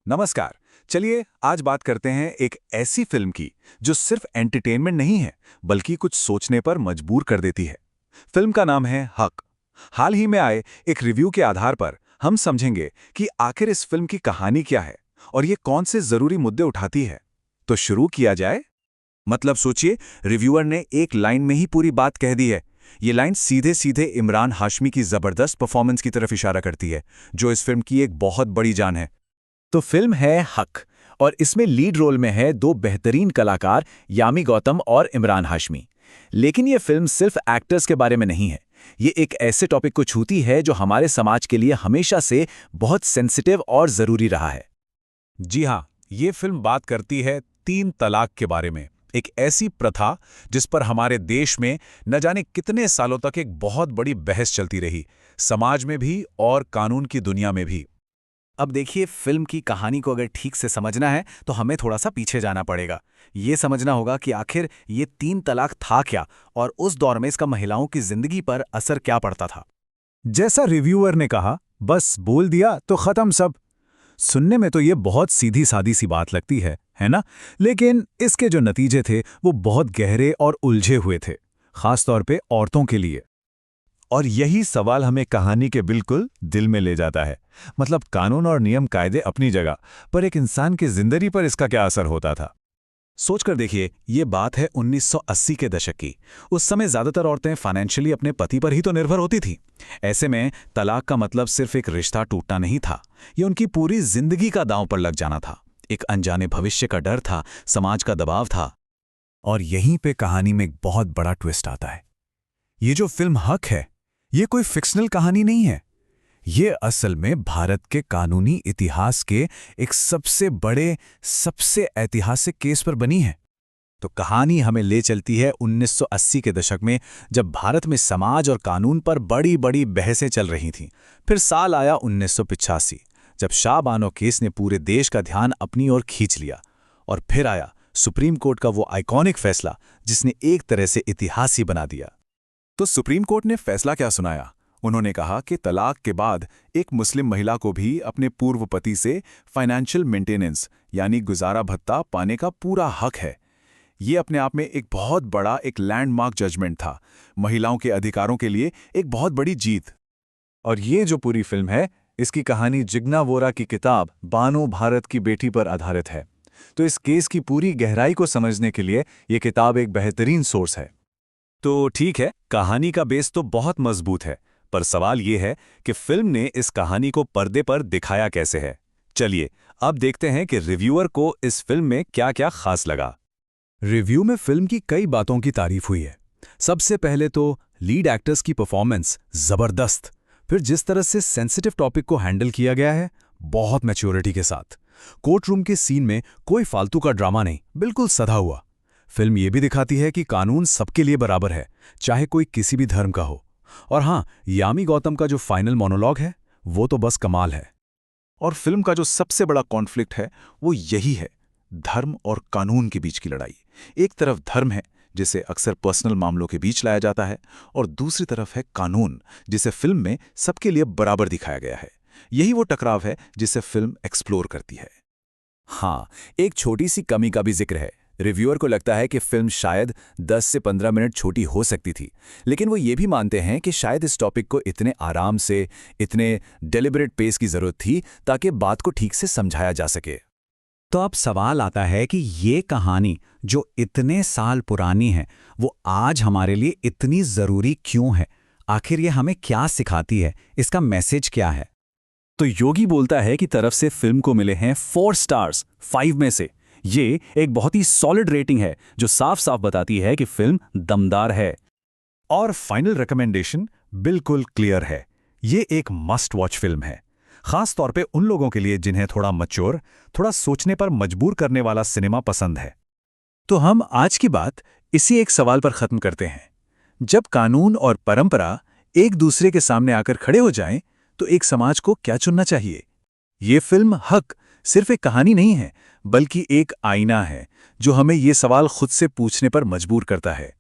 नमस्कार। चलिए आज बात करते हैं एक ऐसी फिल्म की जो सिर्फ एंटरटेनमेंट नहीं है बल्कि कुछ सोचने पर मजबूर कर देती है। फिल्म का नाम है हक। हाल ही में आए एक रिव्यू के आधार पर हम समझेंगे कि आखिर इस फिल्म की कहानी क्या है और ये कौन से जरूरी मुद्दे उठाती है। तो शुरू किया जाए। मतलब सोचिए, रिव्यूअर ने एक लाइन में ही पूरी बात कह दी है। ये लाइन सीधे सीधे इमरान हाशमी की जबरदस्त परफॉर्मेंस की तरफ इशारा करती है, जो इस फिल्म की एक बहुत बड़ी जान है। तो फिल्म है हक और इसमें लीड रोल में है दो बेहतरीन कलाकार यामी गौतम और इमरान हाशमी। लेकिन ये फिल्म सिर्फ एक्टर्स के बारे में नहीं है। ये एक ऐसे टॉपिक को छूती है जो हमारे समाज के लिए हमेशा से बहुत सेंसिटिव और ज़रूरी रहा है। जी हाँ, ये फिल्म बात करती है 3 तलाक के बारे में। एक ऐसी प्रथा जिस पर हमारे देश में न जाने कितने सालों तक एक बहुत बड़ी बहस चलती रही, समाज में भी और कानून की दुनिया में भी। अब देखिए, फिल्म की कहानी को अगर ठीक से समझना है तो हमें थोड़ा सा पीछे जाना पड़ेगा। ये समझना होगा कि आखिर ये 3 तलाक था क्या और उस दौर में इसका महिलाओं की जिंदगी पर असर क्या पड़ता था। जैसा रिव्यूअर ने कहा, बस बोल दिया तो खत्म सब। सुनने में तो ये बहुत सीधी सादी सी बात लगती है ना? लेकिन इसके जो नतीजे थे वो बहुत गहरे और उलझे हुए थे, खासतौर पे औरतों के लिए। और यही सवाल हमें कहानी के बिल्कुल दिल में ले जाता है। मतलब कानून और नियम कायदे अपनी जगह, पर एक इंसान की जिंदगी पर इसका क्या असर होता था। सोचकर देखिए, ये बात है 1980 के दशक की। उस समय ज्यादातर औरतें फाइनेंशियली अपने पति पर ही तो निर्भर होती थी। ऐसे में तलाक का मतलब सिर्फ एक रिश्ता टूटना नहीं था, ये उनकी पूरी जिंदगी का दांव पर लग जाना था। एक अनजाने भविष्य का डर था, समाज का दबाव था। और यहीं पे कहानी में एक बहुत बड़ा ट्विस्ट आता है। ये जो फिल्म हक है, ये कोई फिक्शनल कहानी नहीं है। ये असल में भारत के कानूनी इतिहास के एक सबसे बड़े, सबसे ऐतिहासिक केस पर बनी है। तो कहानी हमें ले चलती है 1980 के दशक में, जब भारत में समाज और कानून पर बड़ी बड़ी बहसें चल रही थीं। फिर साल आया 1985, जब शाह बानो केस ने पूरे देश का ध्यान अपनी ओर खींच लिया। और फिर आया सुप्रीम कोर्ट का वो आइकॉनिक फैसला, जिसने एक तरह से इतिहास ही बना दिया। तो सुप्रीम कोर्ट ने फैसला क्या सुनाया? उन्होंने कहा कि तलाक के बाद एक मुस्लिम महिला को भी अपने पूर्व पति से फाइनेंशियल मेंटेनेंस यानी गुजारा भत्ता पाने का पूरा हक है। ये अपने आप में एक बहुत बड़ा एक लैंडमार्क जजमेंट था, महिलाओं के अधिकारों के लिए एक बहुत बड़ी जीत। और ये जो पूरी फिल्म है, इसकी कहानी जिग्ना वोरा की किताब बानो भारत की बेटी पर आधारित है। तो इस केस की पूरी गहराई को समझने के लिए ये किताब एक बेहतरीन सोर्स है। तो ठीक है, कहानी का बेस तो बहुत मजबूत है, पर सवाल ये है कि फिल्म ने इस कहानी को पर्दे पर दिखाया कैसे है। चलिए अब देखते हैं कि रिव्यूअर को इस फिल्म में क्या क्या खास लगा। रिव्यू में फिल्म की कई बातों की तारीफ हुई है। सबसे पहले तो लीड एक्टर्स की परफॉर्मेंस जबरदस्त। फिर जिस तरह से सेंसिटिव टॉपिक को हैंडल किया गया है, बहुत मैच्योरिटी के साथ। कोर्ट रूम के सीन में कोई फालतू का ड्रामा नहीं, बिल्कुल सधा हुआ। फिल्म ये भी दिखाती है कि कानून सबके लिए बराबर है, चाहे कोई किसी भी धर्म का हो। और हाँ, यामी गौतम का जो फाइनल मोनोलॉग है, वो तो बस कमाल है। और फिल्म का जो सबसे बड़ा कॉन्फ्लिक्ट है वो यही है, धर्म और कानून के बीच की लड़ाई। एक तरफ धर्म है, जिसे अक्सर पर्सनल मामलों के बीच लाया जाता है, और दूसरी तरफ है कानून, जिसे फिल्म में सबके लिए बराबर दिखाया गया है। यही वो टकराव है जिसे फिल्म एक्सप्लोर करती है। हाँ, एक छोटी सी कमी का भी जिक्र है। रिव्यूअर को लगता है कि फिल्म शायद 10 से 15 मिनट छोटी हो सकती थी, लेकिन वो ये भी मानते हैं कि शायद इस टॉपिक को इतने आराम से, इतने डेलिबरेट पेस की जरूरत थी ताकि बात को ठीक से समझाया जा सके। तो अब सवाल आता है कि ये कहानी जो इतने साल पुरानी है, वो आज हमारे लिए इतनी जरूरी क्यों है? आखिर ये हमें क्या सिखाती है? इसका मैसेज क्या है? तो योगी बोलता है कि तरफ से फिल्म को मिले हैं 4 स्टार्स 5 में से। ये एक बहुत ही सॉलिड रेटिंग है, जो साफ साफ बताती है कि फिल्म दमदार है। और फाइनल रिकमेंडेशन बिल्कुल क्लियर है, ये एक मस्ट वॉच फिल्म है, खास तौर पे उन लोगों के लिए जिन्हें थोड़ा मैच्योर, थोड़ा सोचने पर मजबूर करने वाला सिनेमा पसंद है। तो हम आज की बात इसी एक सवाल पर खत्म करते हैं। जब कानून और परंपरा एक दूसरे के सामने आकर खड़े हो जाएं, तो एक समाज को क्या चुनना चाहिए? ये फिल्म हक सिर्फ एक कहानी नहीं है, बल्कि एक आईना है जो हमें ये सवाल खुद से पूछने पर मजबूर करता है।